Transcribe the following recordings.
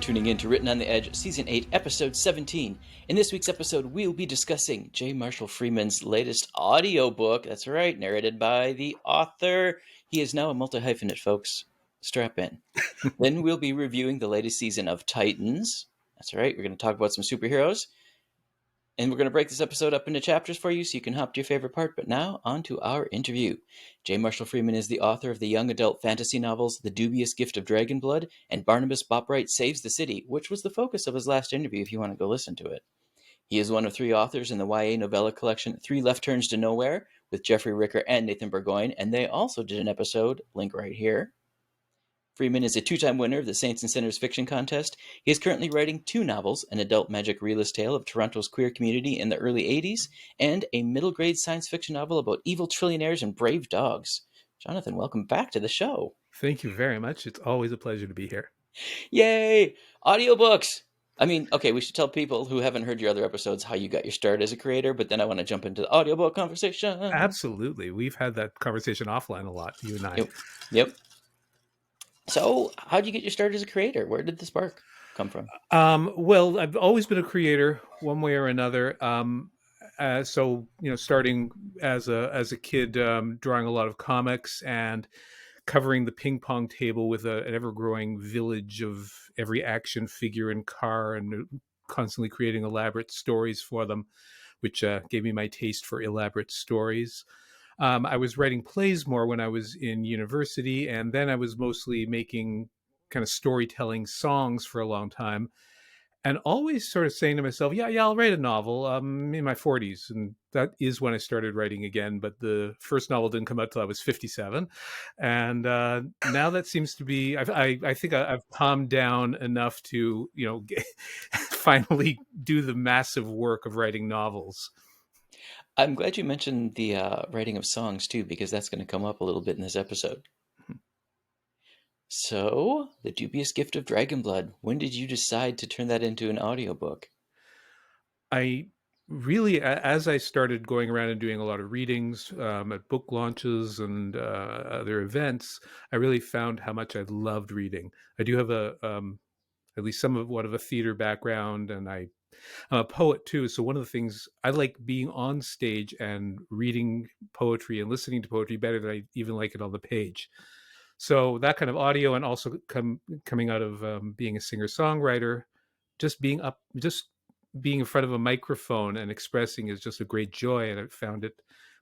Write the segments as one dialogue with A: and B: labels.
A: tuning in to Written on the Edge, Season 8, Episode 17. In this week's episode, we'll be discussing J. Marshall Freeman's latest audiobook. That's right, narrated by the author. He is now a multi-hyphenate, folks. Strap in. Then we'll be reviewing the latest season of Titans. That's right, we're going to talk about some superheroes. And we're going to break this episode up into chapters for you so you can hop to your favorite part. But now, on to our interview. J. Marshall Freeman is the author of the young adult fantasy novels The Dubious Gift of Dragonblood and Barnabas Bopwright Saves the City, which was the focus of his last interview if you want to go listen to it. He is one of 3 authors in the YA novella collection 3 Left Turns to Nowhere with Jeffrey Ricker and Nathan Burgoine, and they also did an episode, link right here. Freeman is a 2-time winner of the Saints+Sinners Fiction Contest. He is currently writing 2 novels, an adult magic realist tale of Toronto's queer community in the early 80s, and a middle-grade science fiction novel about evil trillionaires and brave dogs. Jonathan, welcome back to the show.
B: Thank you very much. It's always a pleasure to be here.
A: Yay! Audiobooks! I mean, okay, we should tell people who haven't heard your other episodes how you got your start as a creator, but then I want to jump into the audiobook conversation.
B: Absolutely. We've had that conversation offline a lot, you and I.
A: Yep. So, how did you get your start as a creator? Where did the spark come from?
B: Well, I've always been a creator, one way or another. So, starting as a kid, drawing a lot of comics and covering the ping pong table with an ever-growing village of every action figure and car, and constantly creating elaborate stories for them, which gave me my taste for elaborate stories. I was writing plays more when I was in university, and then I was mostly making kind of storytelling songs for a long time, and always sort of saying to myself, yeah, I'll write a novel. In my 40s, and that is when I started writing again. But the first novel didn't come out till I was 57, and now that seems to be. I think I've calmed down enough to finally do the massive work of writing novels.
A: I'm glad you mentioned the writing of songs, too, because that's going to come up a little bit in this episode. So, The Dubious Gift of Dragonblood. When did you decide to turn that into an audiobook?
B: I really, as I started going around and doing a lot of readings at book launches and other events, I really found how much I loved reading. I do have at least somewhat of a theater background, and I'm a poet too. So one of the things I like being on stage and reading poetry and listening to poetry better than I even like it on the page. So that kind of audio, and also coming out of being a singer-songwriter, just being in front of a microphone and expressing is just a great joy. And I found it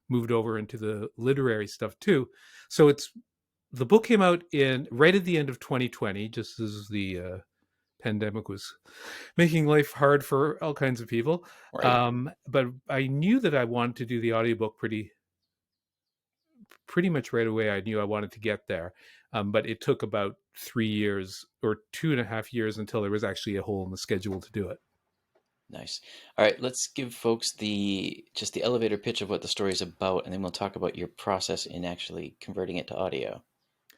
B: moved over into the literary stuff too. So the book came out right at the end of 2020, just as the pandemic was making life hard for all kinds of people.
A: Right.
B: But I knew that I wanted to do the audiobook pretty much right away. I knew I wanted to get there. But it took about 3 years or 2.5 years until there was actually a hole in the schedule to do it.
A: Nice. All right, let's give folks the elevator pitch of what the story is about, and then we'll talk about your process in actually converting it to audio.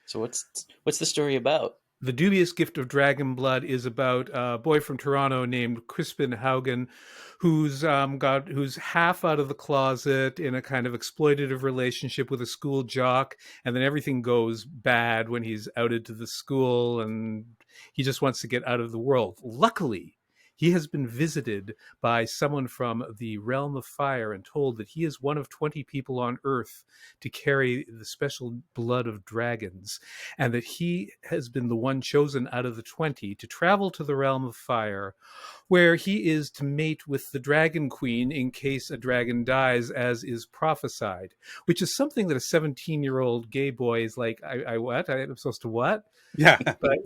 A: So what's the story about?
B: The Dubious Gift of Dragonblood is about a boy from Toronto named Crispin Haugen, who's half out of the closet in a kind of exploitative relationship with a school jock, and then everything goes bad when he's outed to the school, and he just wants to get out of the world. Luckily, he has been visited by someone from the realm of fire and told that he is one of 20 people on Earth to carry the special blood of dragons, and that he has been the one chosen out of the 20 to travel to the realm of fire, where he is to mate with the dragon queen in case a dragon dies, as is prophesied, which is something that a 17-year-old gay boy is like, I what? I'm supposed to what?
C: Yeah.
B: But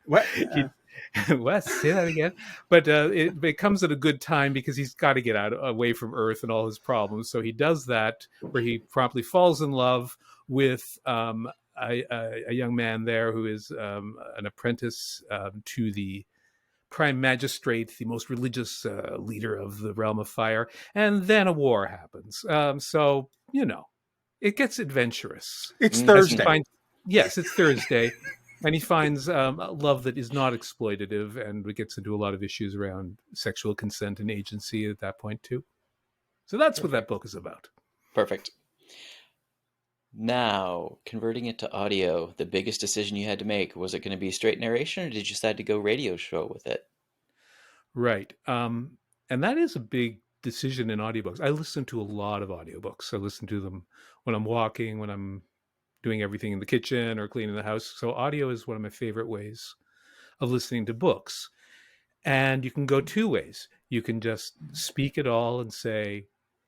C: What?
B: What? Say that again. But it comes at a good time because he's got to get away from Earth and all his problems. So he does that, where he promptly falls in love with a young man there who is an apprentice to the prime magistrate, the most religious leader of the realm of fire. And then a war happens. So, it gets adventurous.
C: It's Thursday.
B: Yes, it's Thursday. And he finds love that is not exploitative, and it gets into a lot of issues around sexual consent and agency at that point too. So that's what that book is about.
A: Perfect. Now, converting it to audio, the biggest decision you had to make, was it going to be straight narration or did you decide to go radio show with it?
B: Right. And that is a big decision in audiobooks. I listen to a lot of audiobooks. I listen to them when I'm walking, when I'm doing everything in the kitchen or cleaning the house. So audio is one of my favorite ways of listening to books. And you can go two ways. You can just speak it all and say,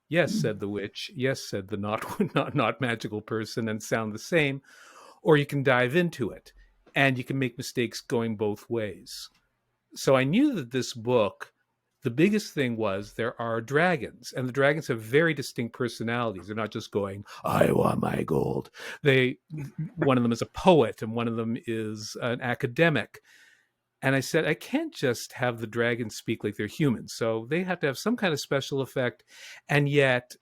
B: "Yes," said the witch. "Yes," said the not not magical person, and sound the same. Or you can dive into it, and you can make mistakes going both ways. So I knew that this book, the biggest thing was there are dragons, and the dragons have very distinct personalities. They're not just going, "I want my gold." One of them is a poet, and one of them is an academic. And I said, I can't just have the dragons speak like they're humans. So they have to have some kind of special effect and yet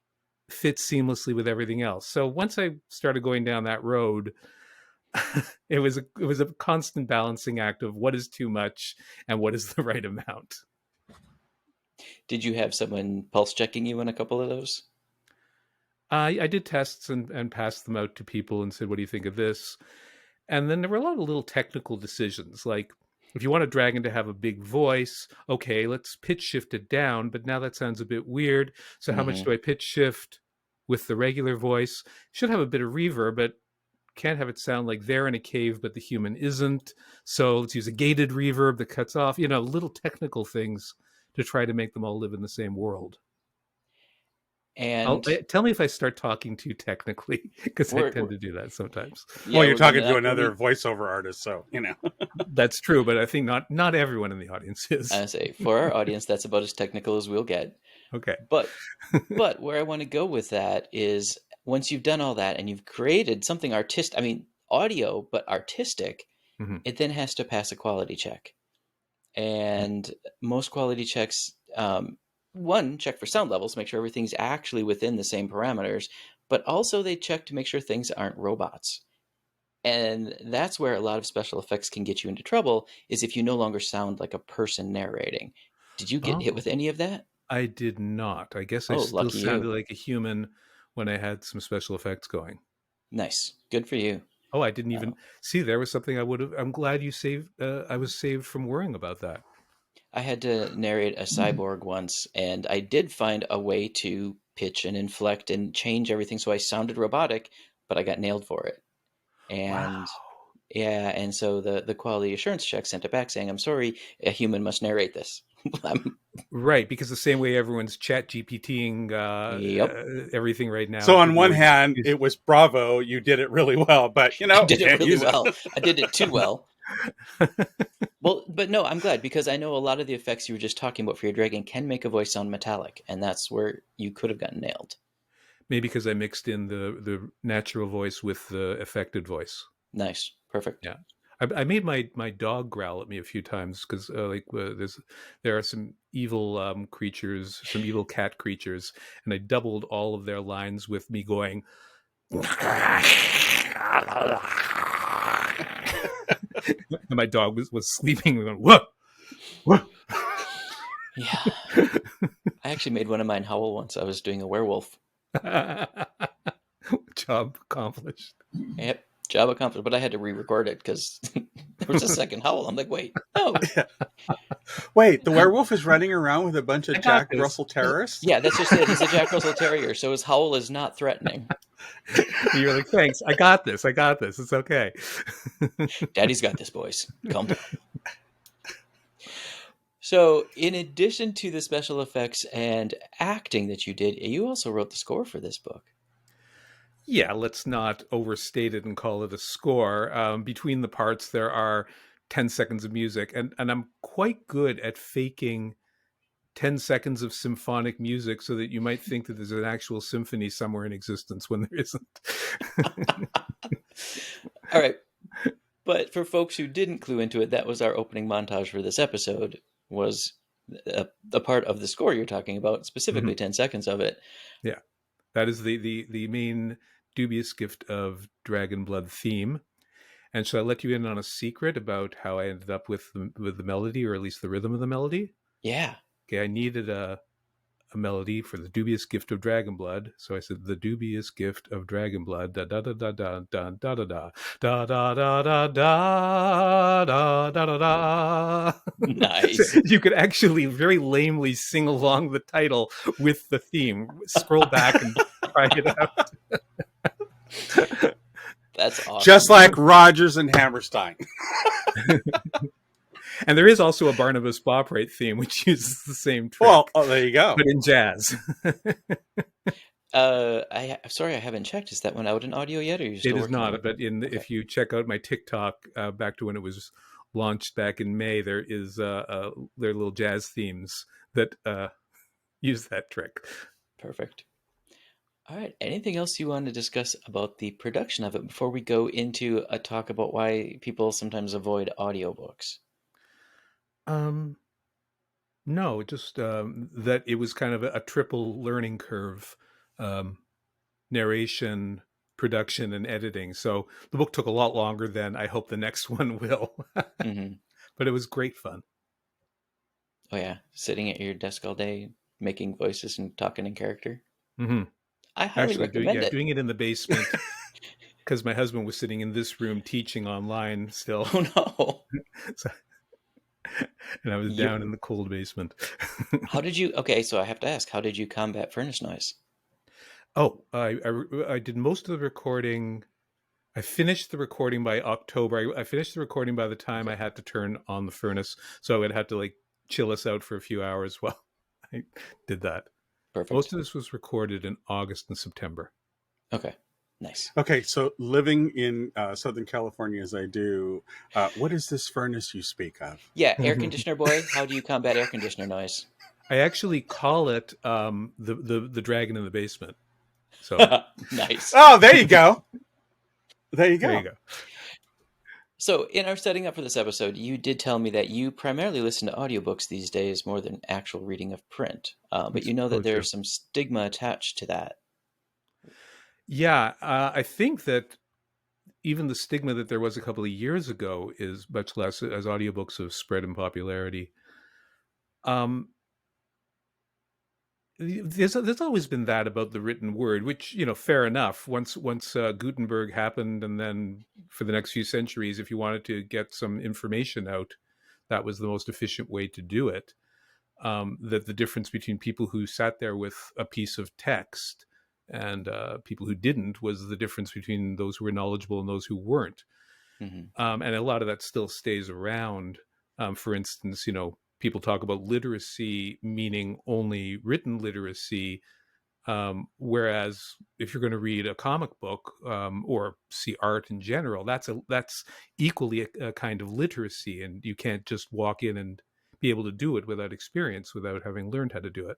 B: fit seamlessly with everything else. So once I started going down that road, it was a constant balancing act of what is too much and what is the right amount.
A: Did you have someone pulse checking you in a couple of those?
B: I did tests and passed them out to people and said, "What do you think of this?" And then there were a lot of little technical decisions, like if you want a dragon to have a big voice, okay, let's pitch shift it down, but now that sounds a bit weird. So how much do I pitch shift with the regular voice? Should have a bit of reverb, but can't have it sound like they're in a cave, but the human isn't. So let's use a gated reverb that cuts off, little technical things to try to make them all live in the same world.
A: And
B: Tell me if I start talking too technically, because I
A: we're,
B: tend to do that sometimes.
C: Well, you're
A: we're
C: talking
A: gonna
C: to another voiceover artist, so
B: That's true, but I think not everyone in the audience is.
A: I say for our audience, that's about as technical as we'll get.
B: Okay.
A: But where I want to go with that is once you've done all that and you've created something audio, but artistic, it then has to pass a quality check. And most quality checks, one, check for sound levels, make sure everything's actually within the same parameters, but also they check to make sure things aren't robots. And that's where a lot of special effects can get you into trouble, is if you no longer sound like a person narrating. Did you get hit with any of that?
B: I did not. I guess I
A: Oh,
B: still
A: lucky
B: sounded
A: you.
B: like a human when I had some special effects going.
A: Nice. Good for you.
B: Oh, I didn't even see. There was something I'm glad you saved. I was saved from worrying about that.
A: I had to narrate a cyborg once, and I did find a way to pitch and inflect and change everything so I sounded robotic, but I got nailed for it. And
B: Wow.
A: yeah, and so the quality assurance check sent it back saying, "I'm sorry, a human must narrate this."
B: Right, because the same way everyone's chat GPTing
A: Yep.
B: everything right now.
C: So on one hand, it was bravo, you did it really well, but
A: I did it really
C: use
A: well. I did it too well. Well, but no, I'm glad, because I know a lot of the effects you were just talking about for your dragon can make a voice sound metallic, and that's where you could have gotten nailed.
B: Maybe because I mixed in the natural voice with the affected voice.
A: Nice. Perfect.
B: Yeah. I made my dog growl at me a few times because there are some evil creatures, some evil cat creatures, and I doubled all of their lines with me going. And my dog was sleeping. Going, "Whoa, whoa."
A: Yeah. I actually made one of mine howl once. I was doing a werewolf.
B: Job accomplished.
A: Yep. Job accomplished, but I had to re-record it because there was a second howl. I'm like, wait, no.
C: Wait, the werewolf is running around with a bunch of Jack
B: this.
C: Russell terrorists?
A: Yeah, that's just it. He's a Jack Russell Terrier, so his howl is not threatening.
B: You're like, thanks. I got this. It's okay.
A: Daddy's got this, boys. Calm down. So, in addition to the special effects and acting that you did, you also wrote the score for this book.
B: Yeah, let's not overstate it and call it a score. Between the parts, there are 10 seconds of music, and I'm quite good at faking 10 seconds of symphonic music so that you might think that there's an actual symphony somewhere in existence when there isn't.
A: All right. But for folks who didn't clue into it, that was our opening montage for this episode, was a part of the score you're talking about, specifically 10 seconds of it.
B: Yeah, that is the main Dubious Gift of Dragon Blood theme. And should I let you in on a secret about how I ended up with the melody, or at least the rhythm of the melody?
A: Yeah.
B: Okay, I needed melody for the dubious gift of dragon blood. So I said, the dubious gift of dragon blood, da da da da da da da da da da da da da da da da da da.
A: Nice.
B: So you could actually very lamely sing along the title with the theme. Scroll back and try it out.
A: That's awesome.
C: Just like Rodgers and Hammerstein.
B: And there is also a Barnabas Bopwright theme, which uses the same trick.
C: Well, there you go.
B: But in jazz.
A: Sorry, I haven't checked. Is that one out in audio yet? Or are you still
B: It is
A: working on
B: not,
A: it?
B: but if you check out my TikTok back to when it was launched back in May, there is there are little jazz themes that use that trick.
A: Perfect. All right. Anything else you want to discuss about the production of it before we go into a talk about why people sometimes avoid audiobooks?
B: No, just that it was kind of a triple learning curve, narration, production, and editing. So the book took a lot longer than I hope the next one will.
A: Mm-hmm.
B: But it was great fun.
A: Oh yeah, sitting at your desk all day, making voices and talking in character.
B: Mm-hmm.
A: I highly recommend it.
B: Doing it in the basement because my husband was sitting in this room teaching online still.
A: Oh no.
B: So, and I was down in the cold basement.
A: How did you? Okay, so I have to ask, how did you combat furnace noise?
B: Oh, I did most of the recording. I finished the recording by October. I finished the recording by the time I had to turn on the furnace, so I would have to like chill us out for a few hours while I did that.
A: Perfect.
B: Most of this was recorded in August and September.
A: Okay, nice.
C: Okay, so living in Southern California as I do, what is this furnace you speak of?
A: Yeah, air conditioner boy. How do you combat air conditioner noise?
B: I actually call it the dragon in the basement. So
A: nice.
C: Oh, there you go. There you go.
B: There you go.
A: So in our setting up for this episode, you did tell me that you primarily listen to audiobooks these days more than actual reading of print. But you know that there's some stigma attached to that.
B: Yeah, I think that even the stigma that there was a couple of years ago is much less as audiobooks have spread in popularity. There's always been that about the written word, which, you know, fair enough. Once Gutenberg happened, and then for the next few centuries, if you wanted to get some information out, that was the most efficient way to do it. That the difference between people who sat there with a piece of text and people who didn't was the difference between those who were knowledgeable and those who weren't. Mm-hmm. And a lot of that still stays around. For instance, you know, people talk about literacy meaning only written literacy, whereas if you're going to read a comic book or see art in general, that's equally a kind of literacy, and you can't just walk in and be able to do it without experience, without having learned how to do it.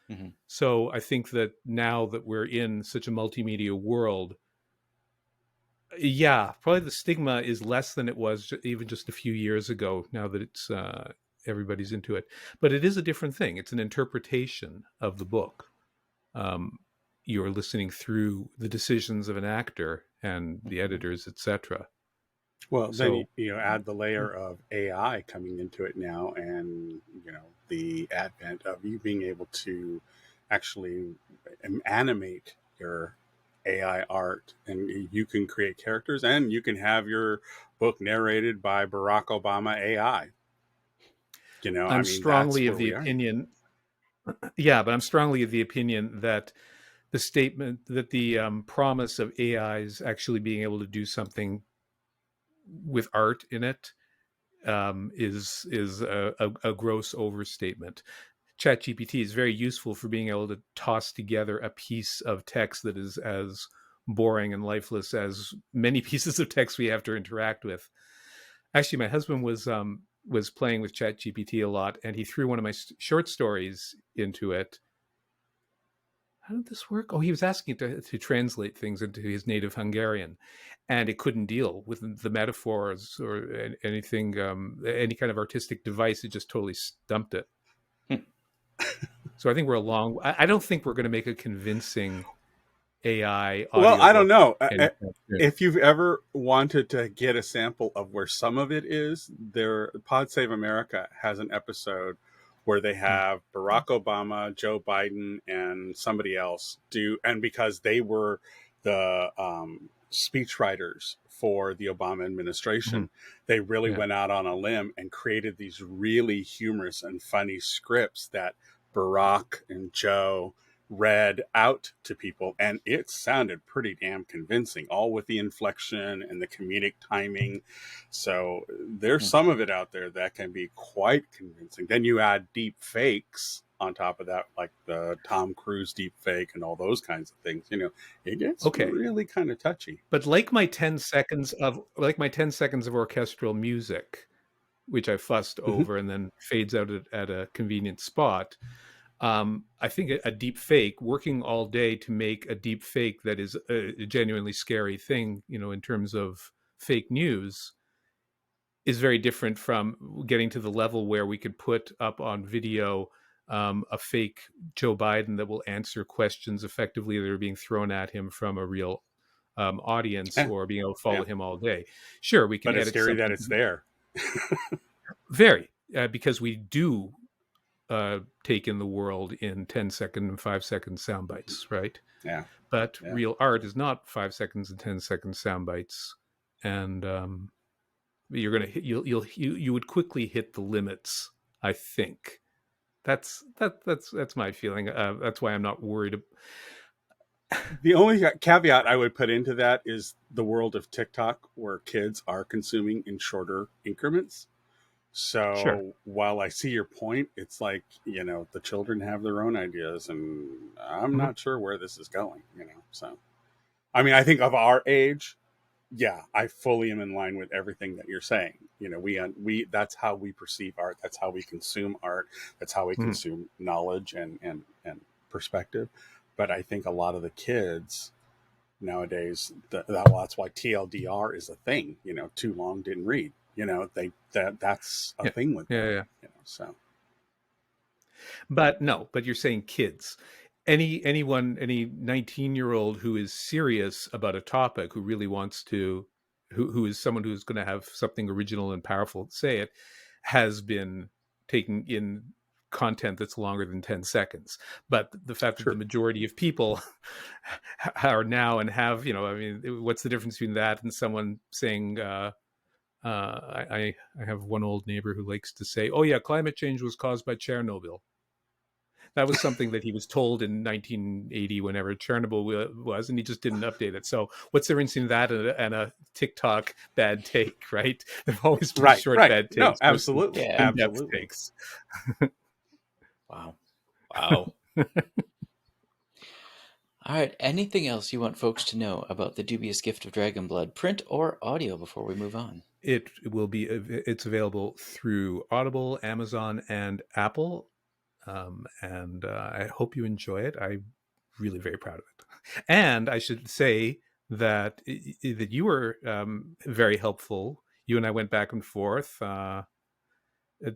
B: Mm-hmm. So I think that now that we're in such a multimedia world, yeah, probably the stigma is less than it was even just a few years ago, now that it's everybody's into it. But it is a different thing. It's an interpretation of the book. You're listening through the decisions of an actor and the editors, etc.
C: Well, then you add the layer of AI coming into it now, and you know the advent of you being able to actually animate your AI art, and you can create characters, and you can have your book narrated by Barack Obama AI. You know,
B: I'm strongly of the opinion. Yeah, but I'm strongly of the opinion that the statement that the promise of AIs actually being able to do something with art in it is a gross overstatement. ChatGPT is very useful for being able to toss together a piece of text that is as boring and lifeless as many pieces of text we have to interact with. Actually, my husband was playing with ChatGPT a lot, and he threw one of my short stories into it. How did this work? Oh, he was asking it to translate things into his native Hungarian, and it couldn't deal with the metaphors or anything, any kind of artistic device. It just totally stumped it. So I think I don't think we're going to make a convincing AI audio.
C: Well, I don't know. If you've ever wanted to get a sample of where some of it is, Pod Save America has an episode where they have Barack Obama, Joe Biden, and somebody else do, and because they were the speechwriters for the Obama administration, they really went out on a limb and created these really humorous and funny scripts that Barack and Joe read out to people, and it sounded pretty damn convincing, all with the inflection and the comedic timing. So there's some of it out there that can be quite convincing. Then you add deep fakes on top of that, like the Tom Cruise deep fake and all those kinds of things. You know, it gets really kind of touchy.
B: But like my 10 seconds of orchestral music, which I fussed over and then fades out at a convenient spot. I think a deep fake, working all day to make a deep fake that is a genuinely scary thing, you know, in terms of fake news, is very different from getting to the level where we could put up on video a fake Joe Biden that will answer questions effectively that are being thrown at him from a real audience, or being able to follow him all day. Sure, we can
C: but
B: edit
C: it's scary that it's there.
B: Very, because we do take in the world in 10-second and 5-second sound bites, right?
C: Yeah.
B: But real art is not 5 seconds and 10-second sound bites, and you're gonna hit, you would quickly hit the limits. I think that's my feeling. That's why I'm not worried.
C: The only caveat I would put into that is the world of TikTok, where kids are consuming in shorter increments. So while I see your point, it's like, you know, the children have their own ideas, and I'm not sure where this is going, you know. So, I mean, I think of our age, I fully am in line with everything that you're saying. You know, we that's how we perceive art. That's how we consume art. That's how we consume knowledge and perspective. But I think a lot of the kids nowadays, that's why TLDR is a thing. You know, too long didn't read. You know, that's a thing with them. You know, so.
B: But you're saying kids. Any 19-year-old who is serious about a topic, who really wants to, who is someone who's going to have something original and powerful to say it, has been taking in content that's longer than 10 seconds. But the fact that the majority of people are now and have, you know, I mean, what's the difference between that and someone saying, I have one old neighbor who likes to say, "Oh yeah, climate change was caused by Chernobyl." That was something that he was told in 1980, whenever Chernobyl was, and he just didn't update it. So what's the difference in that and a TikTok bad take, right? They've always been short bad takes.
C: No, absolutely.
B: In-depth takes.
A: Wow. All right. Anything else you want folks to know about The Dubious Gift of Dragonblood, print or audio, before we move on?
B: It's available through Audible, Amazon, and Apple. And I hope you enjoy it. I'm really very proud of it. And I should say that you were very helpful. You and I went back and forth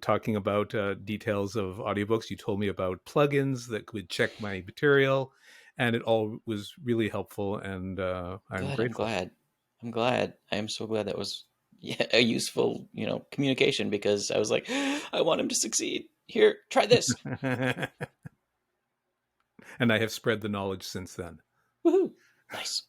B: talking about details of audiobooks. You told me about plugins that could check my material, and it all was really helpful. And I'm grateful.
A: I'm glad. I am so glad that was a useful, you know, communication, because I was like, I want him to succeed. Here, try this.
B: And I have spread the knowledge since then.
A: Woohoo! Nice.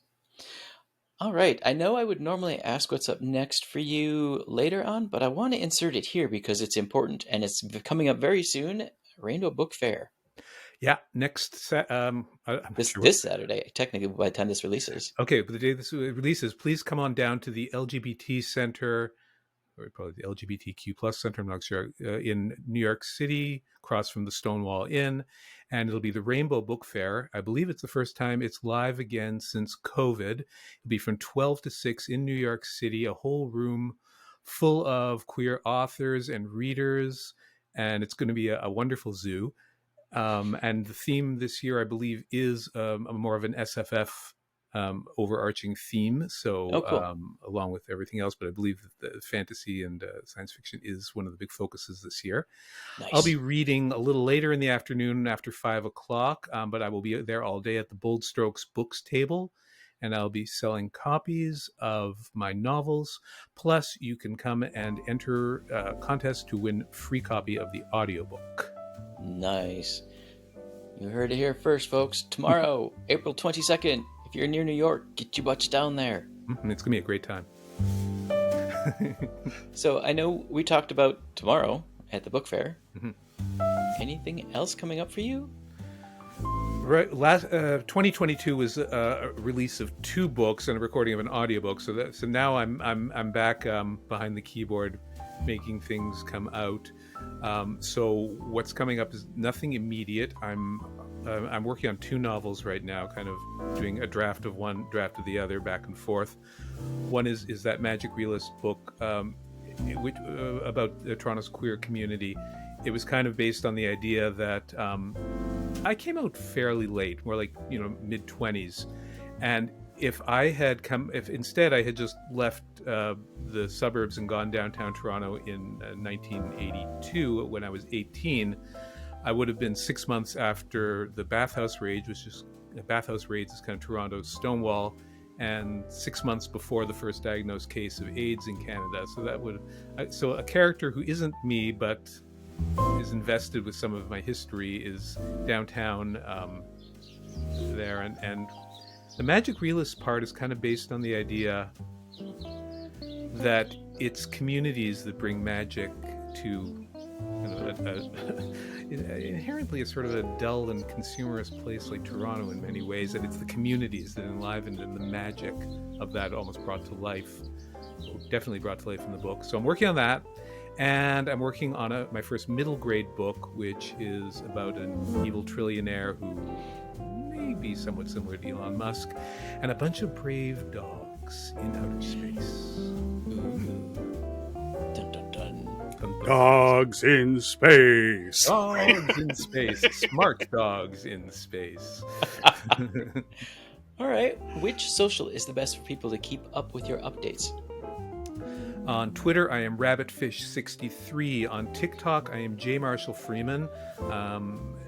A: All right. I know I would normally ask what's up next for you later on, but I want to insert it here because it's important, and it's coming up very soon. Rainbow Book Fair.
B: Yeah, next
A: this Saturday, technically, by the time this releases.
B: Okay, but the day this releases, please come on down to the LGBT Center, or probably the LGBTQ plus center, I'm not sure, in New York City, across from the Stonewall Inn. And it'll be the Rainbow Book Fair. I believe it's the first time it's live again since COVID. It'll be from 12 to 6 in New York City, a whole room full of queer authors and readers. And it's going to be a wonderful zoo. And the theme this year, I believe, is more of an SFF overarching theme, so
A: cool.
B: Along with everything else, but I believe that the fantasy and science fiction is one of the big focuses this year.
A: Nice.
B: I'll be reading a little later in the afternoon after 5 o'clock, but I will be there all day at the Bold Strokes Books table, and I'll be selling copies of my novels. Plus, you can come and enter a contest to win a free copy of the audiobook.
A: Nice. You heard it here first, folks. Tomorrow, April 22nd. If you're near New York, get your butts down there.
B: It's going to be a great time.
A: So I know we talked about tomorrow at the book fair. Anything else coming up for you?
B: Right. 2022 was a release of 2 books and a recording of an audiobook. So now I'm back behind the keyboard, making things come out. So what's coming up is nothing immediate. I'm working on 2 novels right now, kind of doing a draft of one, draft of the other, back and forth. One is that magic realist book about Toronto's queer community. It was kind of based on the idea that I came out fairly late, more like mid-20s, and if instead I had just left the suburbs and gone downtown Toronto in 1982 when I was 18, I would have been 6 months after the bathhouse raids, which is bathhouse raids is kind of Toronto's Stonewall, and 6 months before the first diagnosed case of AIDS in Canada. So a character who isn't me but is invested with some of my history is downtown there, and the magic realist part is kind of based on the idea that it's communities that bring magic to inherently a sort of a dull and consumerist place like Toronto in many ways, that it's the communities that enlivened and the magic of that almost brought to life, definitely brought to life in the book. So I'm working on that, and I'm working on my first middle grade book, which is about an evil trillionaire who may be somewhat similar to Elon Musk, and a bunch of brave dogs in outer space.
A: Dun, dun, dun.
C: Dogs in space.
B: Dogs in space. Smart dogs in space.
A: All right. Which social is the best for people to keep up with your updates?
B: On Twitter, I am rabbitfish63. On TikTok, I am J. Marshall Freeman.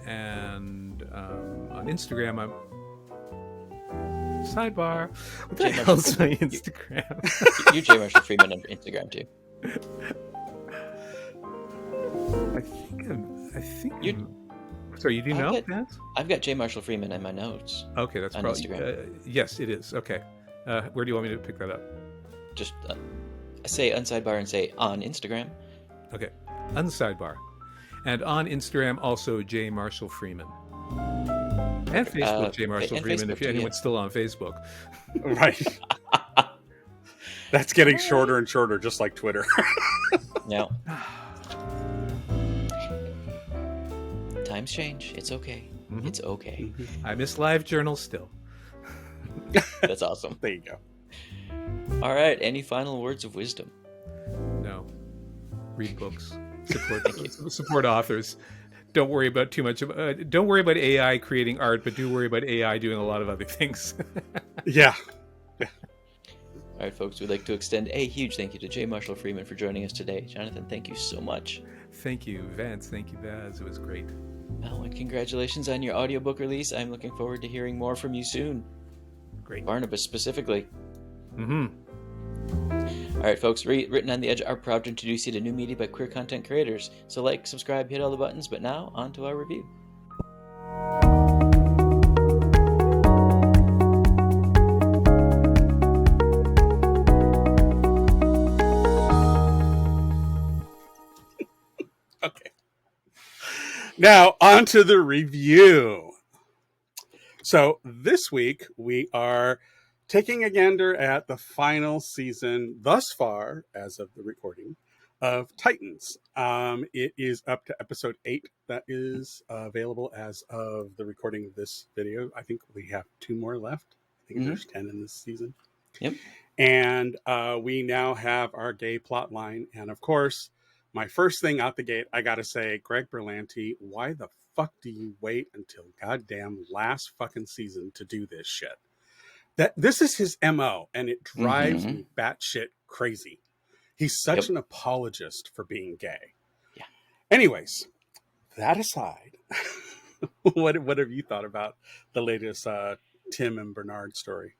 B: And on Instagram, I'm... Sidebar. What the hell's my Instagram?
A: You're J. Marshall Freeman on Instagram, too.
B: I think you... Sorry, you do know that?
A: I've got J. Marshall Freeman in my notes.
B: Okay, that's
A: on
B: probably...
A: Instagram.
B: Yes, it is. Okay. Where do you want me to pick that up?
A: Just say unsidebar and say on Instagram.
B: Okay. Unsidebar. And on Instagram, also J. Marshall Freeman. And Facebook, J. Marshall Freeman, if anyone's still on Facebook.
C: Right. That's getting shorter and shorter, just like Twitter.
A: No. Times change. It's okay. Mm-hmm. It's okay.
B: I miss live journals still.
A: That's awesome.
C: There you go.
A: All right. Any final words of wisdom?
B: No. Read books. Support authors. Don't worry about too much. Don't worry about AI creating art, but do worry about AI doing a lot of other things.
C: Yeah.
A: All right, folks. We'd like to extend a huge thank you to J. Marshall Freeman for joining us today. Jonathan, thank you so much.
B: Thank you, Vance. Thank you, Baz. It was great.
A: Oh, and congratulations on your audiobook release. I'm looking forward to hearing more from you soon.
B: Great.
A: Barnabas specifically.
B: Mm-hmm.
A: All right, folks. Written on the Edge are proud to introduce you to new media by queer content creators. So like, subscribe, hit all the buttons. But now, on to our review.
C: Okay. Now, on to the review. So this week, we are taking a gander at the final season thus far, as of the recording, of Titans. It is up to episode 8 that is available as of the recording of this video. I think we have 2 more left. I think there's 10 in this season.
A: Yep.
C: And we now have our gay plot line. And of course, my first thing out the gate, I got to say, Greg Berlanti, why the fuck do you wait until goddamn last fucking season to do this shit? This is his MO, and it drives me batshit crazy. He's such an apologist for being gay.
A: Yeah. Anyways,
C: that aside, what have you thought about the latest Tim and Bernard story?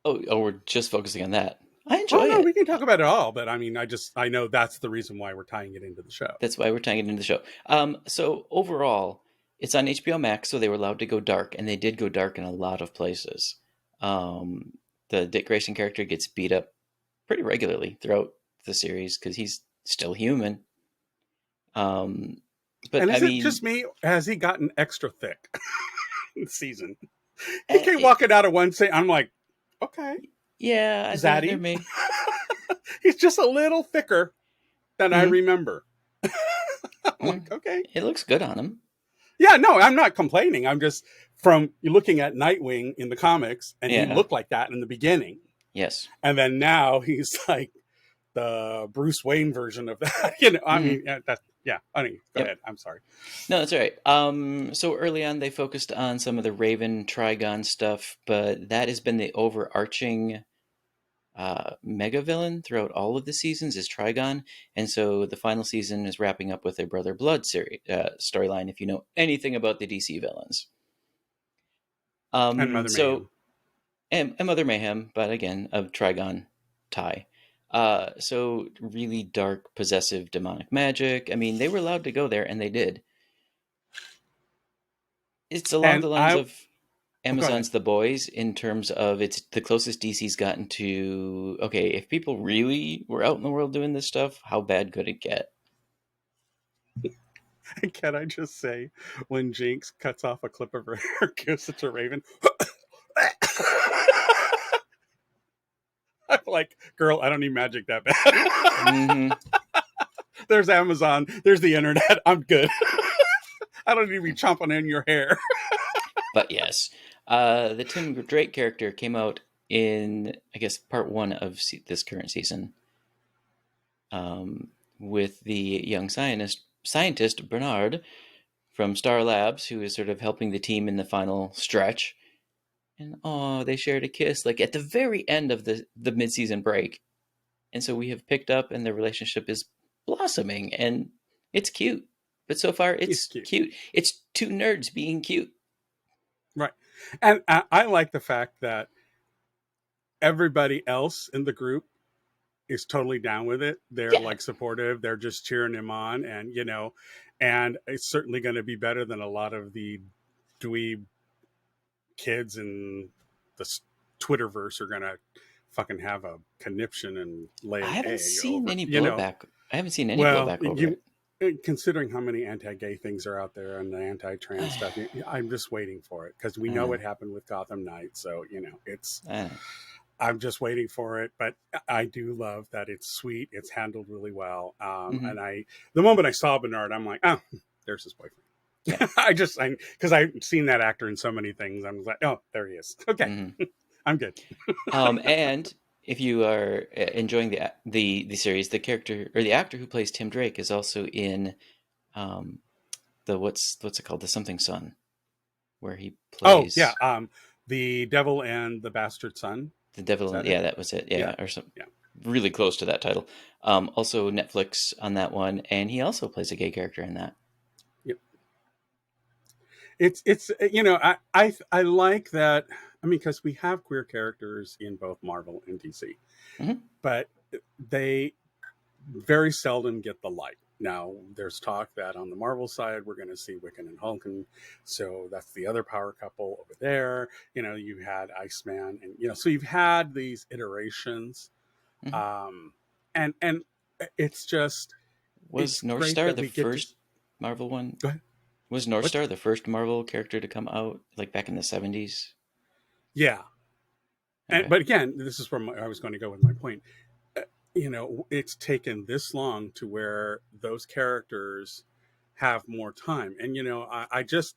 A: Oh, we're just focusing on that. I
C: Oh
A: enjoy
C: no,
A: it.
C: we can talk about it all, but I mean, I know that's the reason why we're tying it into the show.
A: That's why we're tying it into the show. So overall, it's on HBO Max, so they were allowed to go dark, and they did go dark in a lot of places. The Dick Grayson character gets beat up pretty regularly throughout the series because he's still human. But
C: And
A: I
C: is it
A: mean,
C: just me? Has he gotten extra thick this season? He came
A: it,
C: walking out of one scene. I'm like, okay,
A: yeah,
C: is that
A: there
C: him?
A: may.
C: He's just a little thicker than I
A: Mhm.
C: remember. I'm
A: Mm,
C: like, okay.
A: it looks good on him.
C: Yeah, no, I'm not complaining. I'm just from looking at Nightwing in the comics, and he
A: Yeah.
C: looked like that in the beginning.
A: Yes.
C: And then now he's like the Bruce Wayne version of that. I
A: Mhm.
C: mean, that's, yeah, honey, go
A: Yep.
C: ahead. I'm sorry.
A: No, that's all right. So early on, they focused on some of the Raven Trigon stuff, but that has been the overarching mega villain throughout all of the seasons is Trigon, and so the final season is wrapping up with a Brother Blood series storyline. If you know anything about the DC villains,
C: And Mother
A: so
C: Mayhem.
A: and Mother Mayhem, but again of Trigon tie. So really dark, possessive, demonic magic. I mean, they were allowed to go there, and they did. It's along
C: And
A: the lines of
C: go ahead.
A: Amazon's The Boys in terms of it's the closest DC's gotten to, okay, if people really were out in the world doing this stuff, how bad could it get?
C: Can I just say, when Jinx cuts off a clip of her hair, gives it to Raven, I'm like, girl, I don't need magic that bad.
A: Mm-hmm.
C: There's Amazon. There's the internet. I'm good. I don't need to be chomping in your hair.
A: But yes, the Tim Drake character came out in, I guess, part one of this current season with the young scientist Bernard from Star Labs, who is sort of helping the team in the final stretch. And oh, they shared a kiss like at the very end of the mid-season break. And so we have picked up and the relationship is blossoming and it's cute. But so far
C: He's
A: it's
C: cute.
A: cute. It's two nerds being cute.
C: Right. And I like the fact that everybody else in the group is totally down with it. They're
A: Yeah.
C: like supportive. They're just cheering him on. And it's certainly going to be better than a lot of the dweeb kids in the Twitterverse are going to fucking have a conniption and lay
A: I
C: an
A: haven't
C: egg
A: seen
C: over,
A: any blowback. I haven't seen any
C: Well,
A: blowback over it.
C: considering how many anti-gay things are out there and the anti-trans stuff, I'm just waiting for it because we know what happened with Gotham Knights. So I'm just waiting for it. But I do love that it's sweet. It's handled really well.
A: Mm-hmm.
C: And the moment I saw Bernard, I'm like, oh, there's his boyfriend.
A: Yeah.
C: Because I've seen that actor in so many things. I'm like, oh, there he is. Okay,
A: Mm-hmm.
C: I'm good.
A: And if you are enjoying the series, the character or the actor who plays Tim Drake is also in the what's it called, the Something Son, where he
C: Oh yeah,
A: plays
C: the Devil and the Bastard Son.
A: the
C: Is
A: devil.
C: that
A: Yeah,
C: it?
A: that was it.
C: Yeah,
A: Yeah, or some
C: yeah.
A: really close to that title. Also Netflix on that one, and he also plays a gay character in that.
C: Yep. It's I like that. I mean, because we have queer characters in both Marvel and DC,
A: Mm-hmm.
C: but they very seldom get the light. Now, there's talk that on the Marvel side, we're going to see Wiccan and Hulkling. So that's the other power couple over there. You had Iceman, and so you've had these iterations,
A: Mm-hmm.
C: and it's just
A: Was
C: it's
A: North
C: great
A: Star
C: that
A: the
C: we get to.
A: first Marvel one?
C: Go ahead.
A: Was North
C: What?
A: Star the first Marvel character to come out like back in the 70s?
C: Yeah,
A: Okay.
C: but again, this is where I was going to go with my point. It's taken this long to where those characters have more time. And I just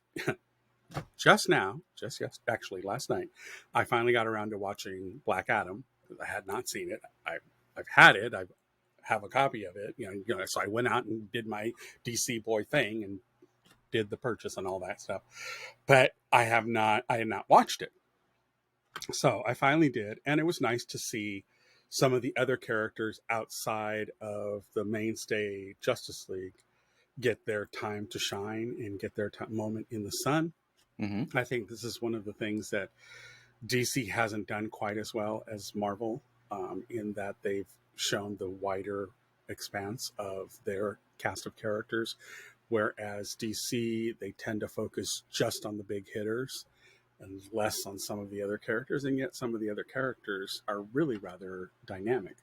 C: actually last night, I finally got around to watching Black Adam because I had not seen it. I've had it. I have a copy of it. So I went out and did my DC boy thing and did the purchase and all that stuff. But I had not watched it. So I finally did, and it was nice to see some of the other characters outside of the mainstay Justice League get their time to shine and get their moment in the sun.
A: Mm-hmm.
C: I think this is one of the things that DC hasn't done quite as well as Marvel. in that they've shown the wider expanse of their cast of characters, whereas DC, they tend to focus just on the big hitters and less on some of the other characters, and yet some of the other characters are really rather dynamic.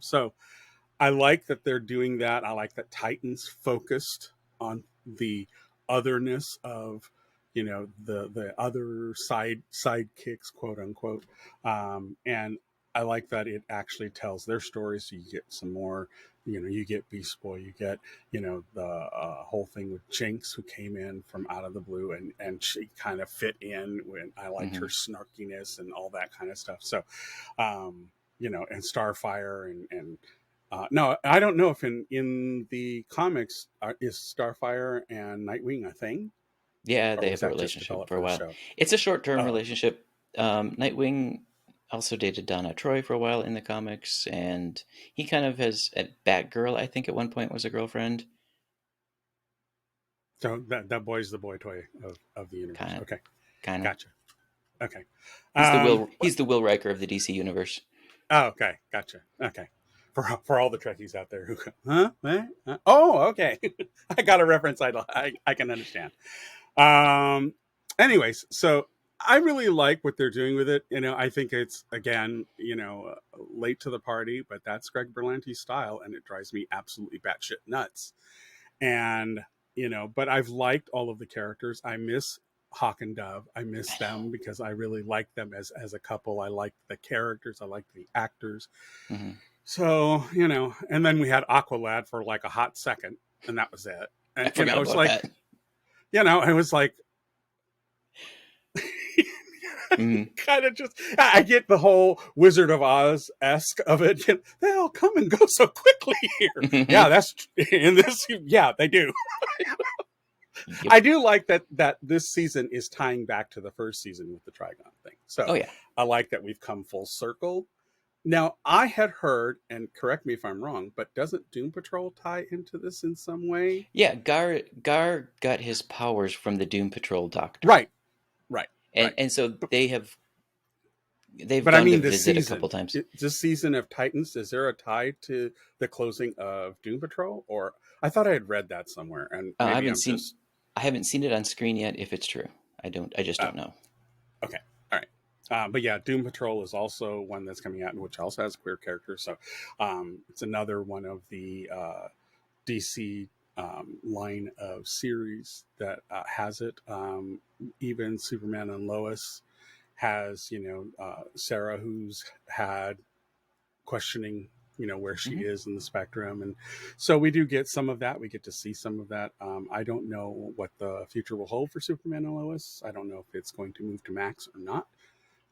C: So I like that they're doing that. I like that Titans focused on the otherness of, the other sidekicks, quote unquote, and I like that it actually tells their stories. So you get some more, you get Beast Boy, you get, the whole thing with Jinx, who came in from out of the blue, and she kind of fit in when I liked her snarkiness and all that kind of stuff. So, and Starfire and no, I don't know if in the comics is Starfire and Nightwing a thing.
A: Yeah,
C: Or
A: they
C: was
A: have a
C: that just
A: relationship
C: developed
A: for a
C: for the
A: while.
C: show?
A: It's a short-term
C: Oh,
A: relationship. Nightwing also dated Donna Troy for a while in the comics, and he kind of has a Batgirl, I think, at one point was a girlfriend.
C: so that boy's the boy toy of the universe.
A: Kind of,
C: Okay,
A: kind of.
C: gotcha. Okay,
A: He's the Will Riker of the DC universe.
C: oh, okay, gotcha. Okay, for all the Trekkies out there who, huh? Oh, okay, I got a reference. I can understand. Anyways, so I really like what they're doing with it. I think it's, again, late to the party, but that's Greg Berlanti's style, and it drives me absolutely batshit nuts. And but I've liked all of the characters. I miss Hawk and Dove. I miss them because I really like them as a couple. I liked the characters. I liked the actors.
A: Mm-hmm.
C: So and then we had Aqualad for like a hot second, and that was it. And
A: I forgot
C: it's
A: about
C: like,
A: that.
C: it was like, kind of just, I get the whole Wizard of Oz esque of it. They all come and go so quickly here. Yeah, that's in this. Yeah, they do.
A: Yep.
C: I do like that this season is tying back to the first season with the Trigon thing. So
A: Oh yeah,
C: I like that we've come full circle. Now, I had heard, and correct me if I'm wrong, but doesn't Doom Patrol tie into this in some way?
A: yeah. Gar got his powers from the Doom Patrol doctor,
C: Right, right,
A: and
C: right.
A: and so they've
C: But I
A: gone to
C: mean,
A: visit a couple times.
C: this season of Titans, is there a tie to the closing of Doom Patrol? Or I thought I had read that somewhere, and maybe I'm just
A: I haven't seen it on screen yet. If it's true, I just don't know.
C: okay. All right. But yeah, Doom Patrol is also one that's coming out, which also has queer characters. So it's another one of the DC line of series that has it. Even Superman and Lois has, Sarah, who's had questioning, where she is in the spectrum. And so we do get some of that. We get to see some of that. I don't know what the future will hold for Superman and Lois. I don't know if it's going to move to Max or not.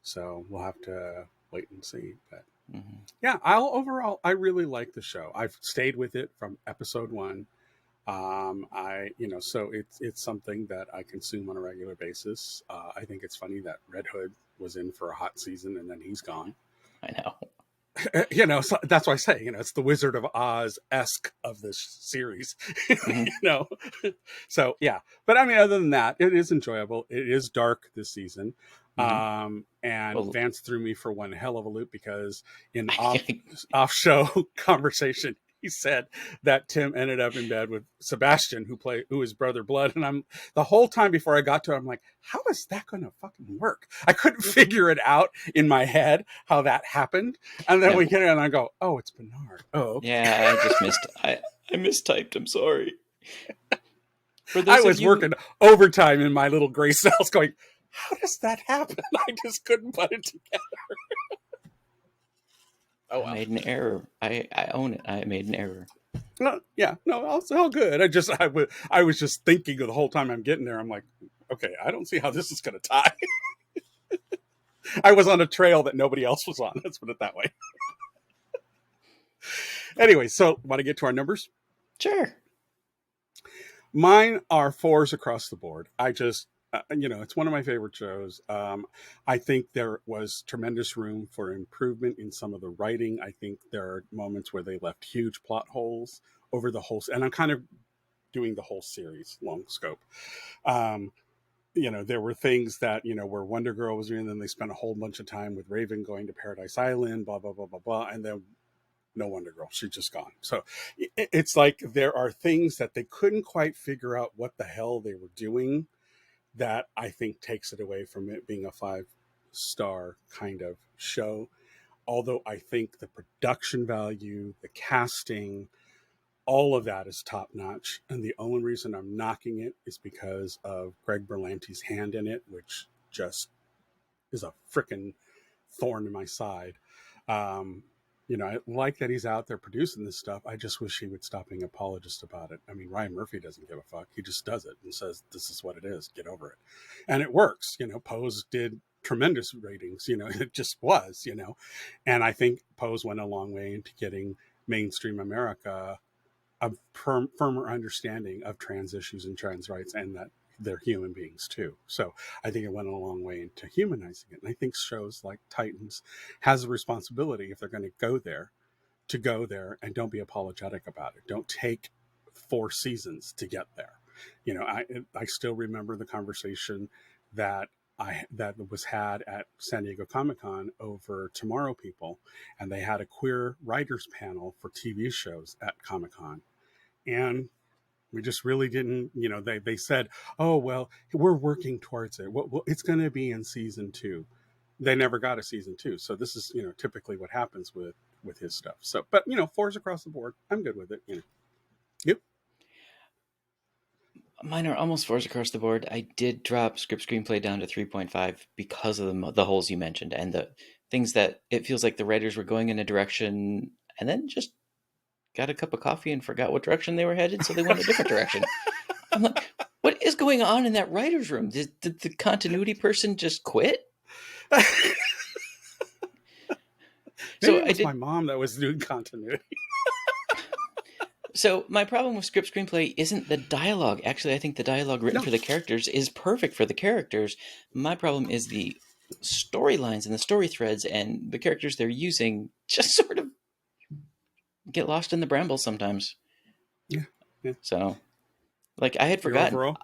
C: So we'll have to wait and see. But yeah, overall, I really like the show. I've stayed with it from episode 1. So it's something that I consume on a regular basis. I think it's funny that Red Hood was in for a hot season and then he's gone.
A: I know.
C: So that's why I say, it's the Wizard of Oz esque of this series, So yeah, but I mean, other than that, it is enjoyable. It is dark this season. And Vance threw me for one hell of a loop because in off show conversation, he said that Tim ended up in bed with Sebastian, who is Brother Blood. And I'm the whole time before I got to it, I'm like, how is that going to fucking work? I couldn't figure it out in my head how that happened. And then we get it and I go, oh, it's Bernard. Oh, okay.
A: Yeah, I just missed. I mistyped. I'm sorry.
C: I was working overtime in my little gray cells going, how does that happen? I just couldn't put it together.
A: Oh, well. I made an error. I own it. I made an error.
C: No, yeah, no, it's all good. I was just thinking of the whole time I'm getting there. I'm like, okay, I don't see how this is going to tie. I was on a trail that nobody else was on. Let's put it that way. Anyway, so want to get to our numbers?
A: Sure.
C: Mine are 4s across the board. I just, it's one of my favorite shows. I think there was tremendous room for improvement in some of the writing. I think there are moments where they left huge plot holes over the whole, and I'm kind of doing the whole series long scope. there were things that, where Wonder Girl was doing, then they spent a whole bunch of time with Raven going to Paradise Island, blah, blah, blah, blah, blah. And then no Wonder Girl. She's just gone. So it's like there are things that they couldn't quite figure out what the hell they were doing that I think takes it away from it being a 5-star kind of show. Although I think the production value, the casting, all of that is top notch. And the only reason I'm knocking it is because of Greg Berlanti's hand in it, which just is a freaking thorn in my side. I like that he's out there producing this stuff. I just wish he would stop being an apologist about it. I mean, Ryan Murphy doesn't give a fuck. He just does it and says, this is what it is. Get over it. And it works. Pose did tremendous ratings. It just was, And I think Pose went a long way into getting mainstream America a firmer understanding of trans issues and trans rights, and that they're human beings too. So I think it went a long way into humanizing it. And I think shows like Titans has a responsibility, if they're going to go there and don't be apologetic about it. Don't take 4 seasons to get there. I still remember the conversation that was had at San Diego Comic-Con over Tomorrow People, and they had a queer writers panel for TV shows at Comic-Con. And we just really didn't, they said, oh, well, we're working towards it. Well, it's going to be in season 2. They never got a season 2. So this is, typically what happens with his stuff. So, but, 4s across the board. I'm good with it. Yep.
A: Mine are almost 4s across the board. I did drop script screenplay down to 3.5 because of the holes you mentioned and the things that it feels like the writers were going in a direction and then just got a cup of coffee and forgot what direction they were headed, so they went a different direction. I'm like, what is going on in that writer's room? Did the continuity person just quit?
C: Maybe it was my mom that was doing continuity.
A: So my problem with script screenplay isn't the dialogue. Actually, I think the dialogue written for the characters is perfect for the characters. My problem is the storylines and the story threads and the characters they're using just sort of get lost in the brambles sometimes.
C: Yeah.
A: So, like, I had forgotten.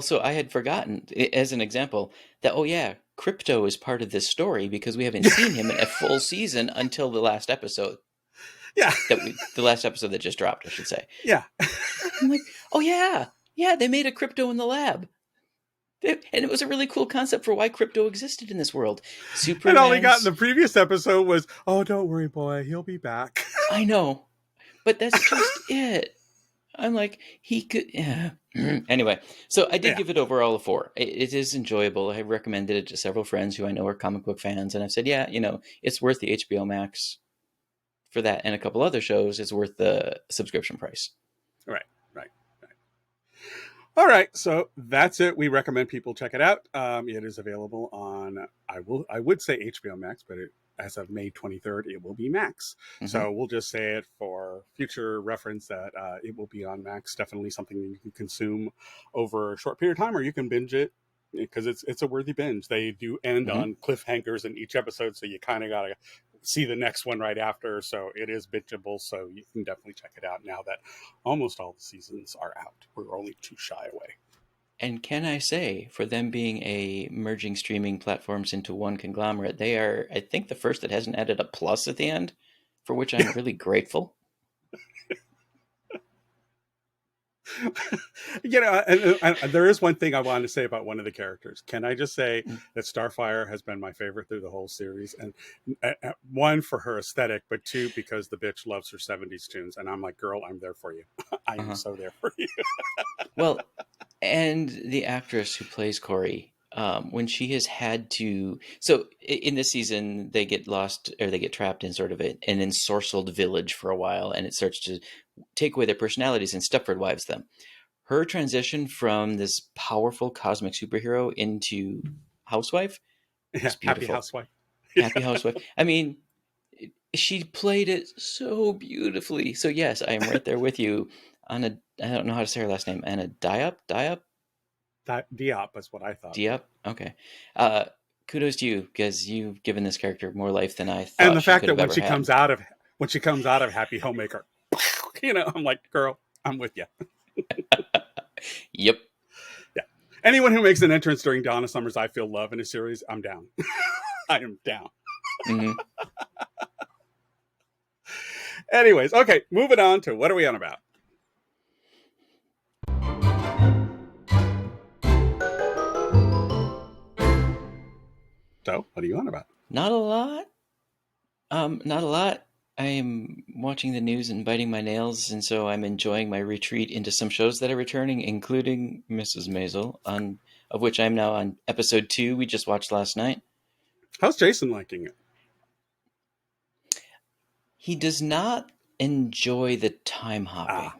A: So I had forgotten, as an example, that, Crypto is part of this story because we haven't seen him in a full season until the last episode.
C: Yeah.
A: The last episode that just dropped, I should say.
C: Yeah.
A: I'm like, they made a Crypto in the lab. And it was a really cool concept for why Crypto existed in this world.
C: And all we got in the previous episode was, oh, don't worry, boy, he'll be back.
A: I know. But that's just it. I'm like, he could... Yeah. Anyway, so I did give it overall a 4. It is enjoyable. I have recommended it to several friends who I know are comic book fans. And I've said, it's worth the HBO Max for that. And a couple other shows, it's worth the subscription price.
C: Right. All right, so that's it. We recommend people check it out. It is available on, I would say HBO Max, but as of May 23rd, it will be Max. Mm-hmm. So we'll just say it for future reference that it will be on Max. Definitely something that you can consume over a short period of time, or you can binge it because it's a worthy binge. They do end on cliffhangers in each episode, so you kind of got to see the next one right after. So it is bingeable, so you can definitely check it out now that almost all the seasons are out. We're only 2 shy away.
A: And can I say, for them being a merging streaming platforms into one conglomerate, they are, I think, the first that hasn't added a plus at the end, for which I'm really grateful.
C: And there is one thing I wanted to say about one of the characters. Can I just say that Starfire has been my favorite through the whole series? And 1, for her aesthetic, but 2, because the bitch loves her 70s tunes. And I'm like, girl, I'm there for you. I am so there for you.
A: Well, and the actress who plays Corey, when she has had to... So in this season, they get lost, or they get trapped in sort of an ensorcelled village for a while, and it starts to take away their personalities, and Stepford wives them. Her transition from this powerful cosmic superhero into housewife is beautiful.
C: Happy housewife.
A: Happy housewife. I mean, she played it so beautifully. So yes, I am right there with you on a... I don't know how to say her last name. Anna Diop?
C: Diop is what I thought.
A: Diop? Okay. Kudos to you, because you've given this character more life than I thought.
C: And the fact that when she comes out of Happy Homemaker, I'm like, girl, I'm with you.
A: Yep.
C: Yeah. Anyone who makes an entrance during Donna Summer's I Feel Love in a series, I'm down. I am down.
A: Mm-hmm.
C: Anyways, okay, moving on to what are we on about? So, what are you on about?
A: Not a lot. Not a lot. I am watching the news and biting my nails, and so I'm enjoying my retreat into some shows that are returning, including Mrs. Maisel, of which I'm now on episode 2. We just watched last night.
C: How's Jason liking it?
A: He does not enjoy the time hopping,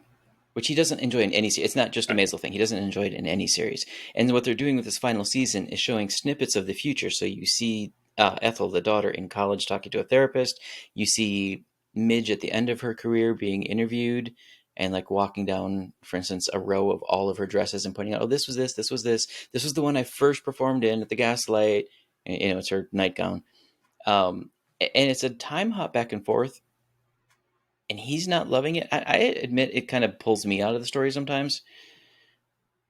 A: which he doesn't enjoy in any series. It's not just a Maisel thing. He doesn't enjoy it in any series. And what they're doing with this final season is showing snippets of the future. So you see Ethel, the daughter, in college talking to a therapist. You see Midge at the end of her career being interviewed and like walking down, for instance, a row of all of her dresses and pointing out, oh, this was this, this was this. This was the one I first performed in at the Gaslight. And, you know, it's her nightgown. And it's a time hop back and forth. And he's not loving it. I admit it kind of pulls me out of the story sometimes.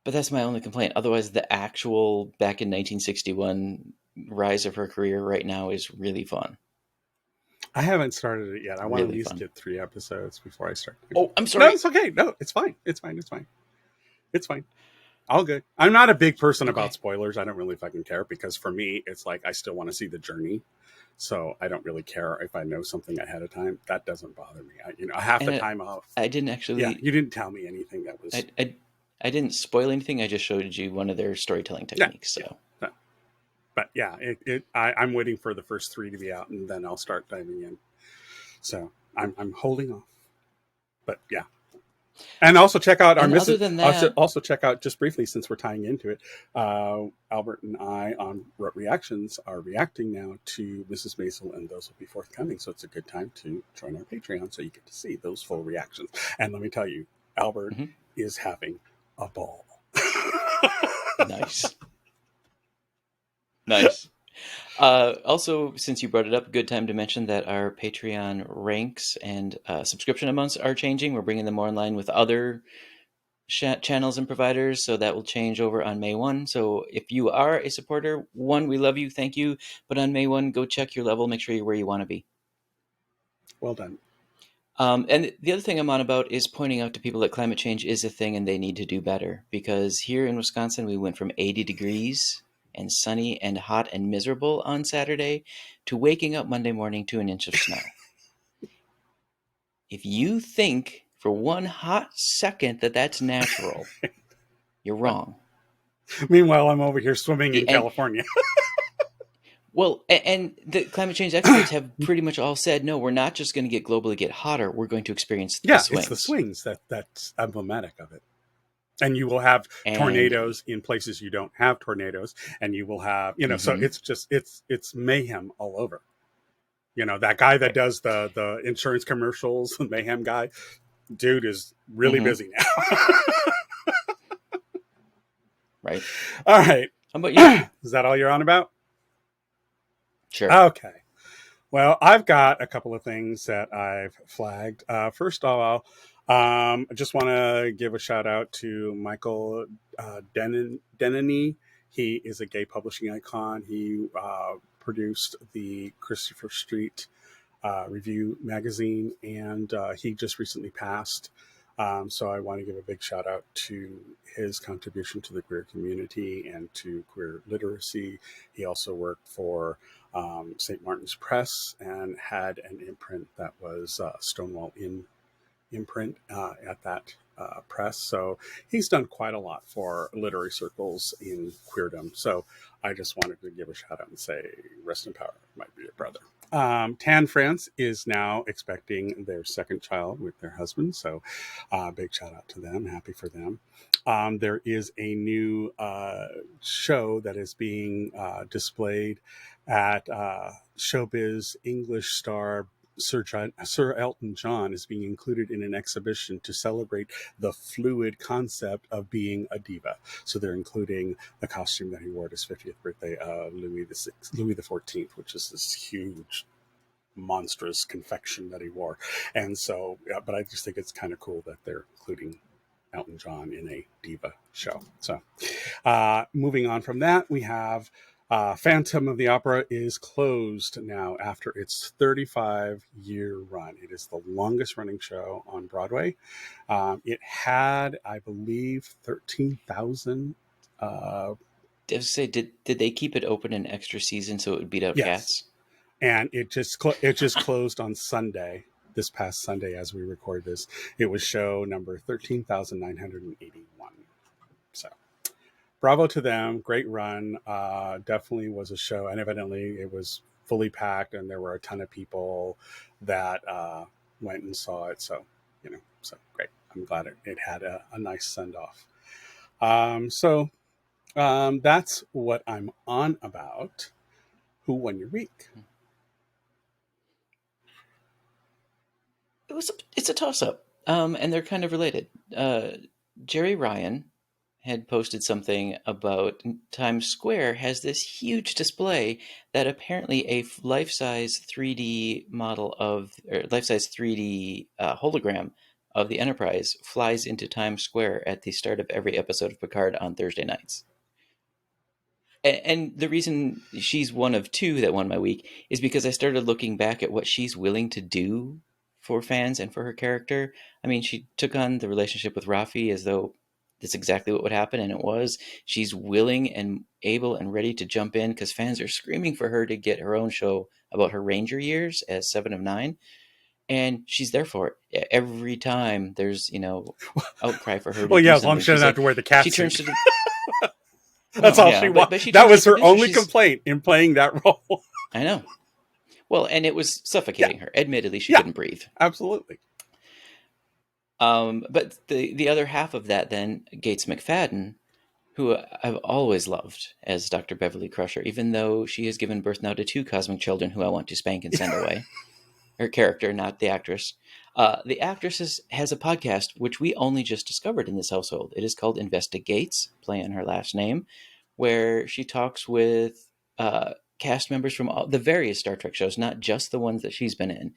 A: But that's my only complaint. Otherwise, the actual back in 1961 rise of her career right now is really fun.
C: I haven't started it yet. I want to
A: Really
C: at least
A: fun.
C: get 3 episodes before I start.
A: Oh, I'm sorry.
C: No, it's okay. No, it's fine. It's fine. It's fine. It's fine. All good. I'm not a big person about spoilers. I don't really fucking care because for me, it's like I still want to see the journey. So I don't really care if I know something ahead of time. That doesn't bother me. Half the time off.
A: I didn't actually.
C: Yeah, you didn't tell me anything that was.
A: I didn't spoil anything. I just showed you one of their storytelling techniques.
C: Yeah, so. But yeah, I'm waiting for the first 3 to be out, and then I'll start diving in. So I'm holding off. But yeah. And also check out our
A: Other than that,
C: also check out, just briefly, since we're tying into it, Albert and I on Reactions are reacting now to Mrs. Maisel, and those will be forthcoming. So it's a good time to join our Patreon so you get to see those full reactions. And let me tell you, Albert is having a ball.
A: Nice. Nice. Also, since you brought it up, good time to mention that our Patreon ranks and subscription amounts are changing. We're bringing them more in line with other channels and providers, so that will change over on May 1. So if you are a supporter, we love you, thank you. But on May 1, go check your level, make sure you're where you want to be.
C: Well done.
A: And the other thing I'm on about is pointing out to people that climate change is a thing and they need to do better. Because here in Wisconsin, we went from 80 degrees and sunny and hot and miserable on Saturday to waking up Monday morning to an inch of snow. If you think for one hot second that that's natural, you're wrong.
C: Meanwhile, I'm over here swimming in California.
A: Well, and the climate change experts have pretty much all said, no, we're not just going to globally get hotter. We're going to experience the swings.
C: It's the swings that's emblematic of it. And you will have tornadoes in places you don't have tornadoes, and you will have, so it's just it's mayhem all over. That guy that does the insurance commercials, the mayhem guy, dude is really busy now.
A: Right.
C: All right.
A: How about you?
C: Is that all you're on about?
A: Sure.
C: Okay. Well, I've got a couple of things that I've flagged. First of all, I just want to give a shout out to Michael Denny. He is a gay publishing icon. He produced the Christopher Street Review magazine, and he just recently passed. So I want to give a big shout out to his contribution to the queer community and to queer literacy. He also worked for St. Martin's Press and had an imprint that was Stonewall imprint at that press. So he's done quite a lot for literary circles in queerdom. So I just wanted to give a shout out and say, rest in power, my dear brother. Tan France is now expecting their second child with their husband. So big shout out to them. Happy for them. There is a new show that is being displayed at Showbiz. English star Sir Elton John is being included in an exhibition to celebrate the fluid concept of being a diva. So they're including the costume that he wore at his 50th birthday, Louis XIV, which is this huge, monstrous confection that he wore. And so, but I just think it's kind of cool that they're including Elton John in a diva show. So moving on from that, we have Phantom of the Opera is closed now after its 35-year run. It is the longest running show on Broadway. It had, I believe, 13,000.
A: Did they keep it open an extra season so it would beat out
C: Yes.
A: Cats?
C: And it just closed on Sunday, this past Sunday as we record this. It was show number 13,981. So bravo to them. Great run. Definitely was a show. And evidently it was fully packed and there were a ton of people that went and saw it. So, so great. I'm glad it had a nice send off. That's what I'm on about. Who won your week?
A: It's a toss-up, and they're kind of related. Jerry Ryan had posted something about Times Square has this huge display that apparently a life-size 3D life-size 3D hologram of the Enterprise flies into Times Square at the start of every episode of Picard on Thursday nights. And the reason she's one of two that won my week is because I started looking back at what she's willing to do for fans and for her character. I mean, she took on the relationship with Rafi as though that's exactly what would happen, and it was. She's willing and able and ready to jump in because fans are screaming for her to get her own show about her Ranger years as 7 of 9. And she's there for it. Every time there's, outcry for her to do
C: as long as she doesn't have to wear the cat suit.
A: She turns to the...
C: That's all she wants. That was her only complaint in playing that role.
A: I know. Well, and it was suffocating her. Admittedly, she couldn't breathe.
C: Absolutely.
A: But the other half of that, then, Gates McFadden, who I've always loved as Dr. Beverly Crusher, even though she has given birth now to 2 cosmic children who I want to spank and send away. Her character, not the actress. The actress has a podcast, which we only just discovered in this household. It is called Investigates, play on her last name, where she talks with cast members from all the various Star Trek shows, not just the ones that she's been in.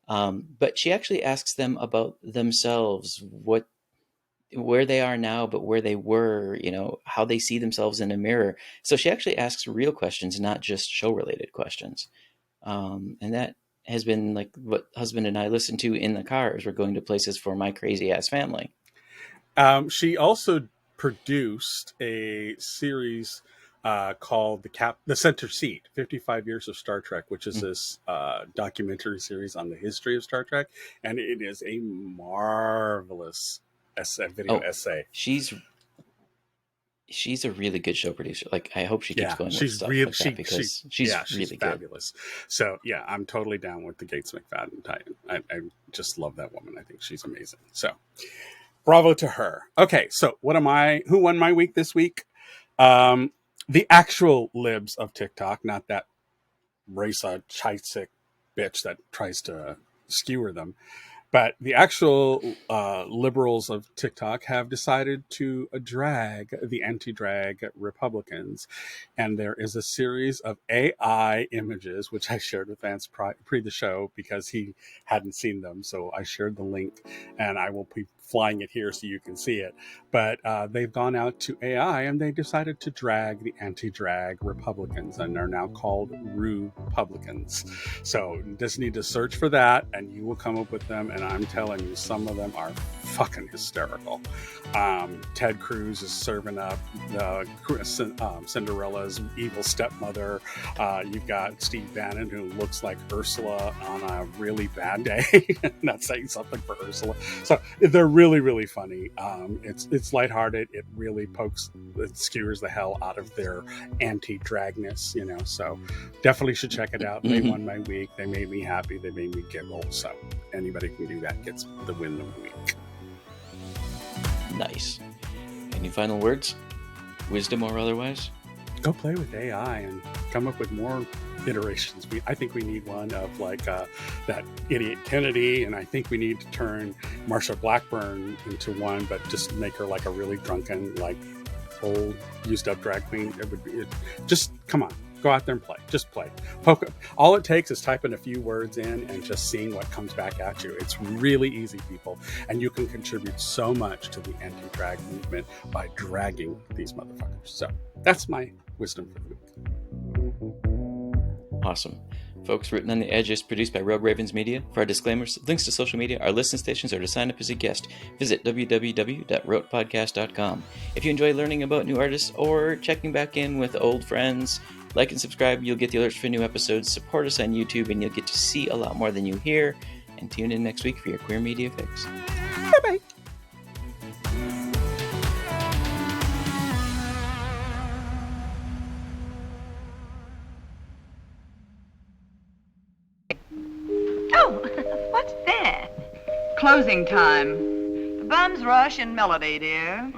A: But she actually asks them about themselves, where they are now, but where they were, how they see themselves in a mirror. So she actually asks real questions, not just show-related questions. And that has been like what husband and I listen to in the car as we're going to places for my crazy ass family.
C: She also produced a series called The Center Seat, 55 Years of Star Trek, which is this documentary series on the history of Star Trek. And it is a marvelous essay.
A: She's a really good show producer. Like, I hope she keeps going with stuff like that because she's really
C: fabulous. Good. So yeah, I'm totally down with the Gates McFadden Titan. I just love that woman. I think she's amazing. So bravo to her. Okay, so who won my week this week? The actual libs of TikTok, not that Raisa Chaisik bitch that tries to skewer them. But the actual liberals of TikTok have decided to drag the anti-drag Republicans. And there is a series of AI images, which I shared with Vance pre the show because he hadn't seen them. So I shared the link and I will be flying it here so you can see it. But they've gone out to AI and they decided to drag the anti-drag Republicans and are now called Republicans. So you just need to search for that and you will come up with them. And I'm telling you, some of them are fucking hysterical. Ted Cruz is serving up Cinderella's evil stepmother. You've got Steve Bannon, who looks like Ursula on a really bad day. Not saying something for Ursula. So they're really, really funny. It's lighthearted. It really it skewers the hell out of their anti-dragness, So definitely should check it out. They won my week. They made me happy. They made me giggle. So anybody can do that gets the win of the week.
A: Nice. Any final words? Wisdom or otherwise?
C: Go play with AI and come up with more iterations. I think we need one of like that idiot Kennedy, and I think we need to turn Marsha Blackburn into one, but just make her like a really drunken, like old, used up drag queen. Just come on, Go out there and play. Just play. Poke. All it takes is typing a few words in and just seeing what comes back at you. It's really easy, people. And you can contribute so much to the anti-drag movement by dragging these motherfuckers. So that's my wisdom for the week.
A: Awesome. Folks, Written on the Edge is produced by Rogue Ravens Media. For our disclaimers, links to social media, our listen stations, or to sign up as a guest, visit www.rotepodcast.com. If you enjoy learning about new artists or checking back in with old friends, like and subscribe. You'll get the alerts for new episodes. Support us on YouTube, and you'll get to see a lot more than you hear. And tune in next week for your queer media fix.
C: Bye-bye.
D: Oh, what's that? Closing time. The bums rush in melody, dear.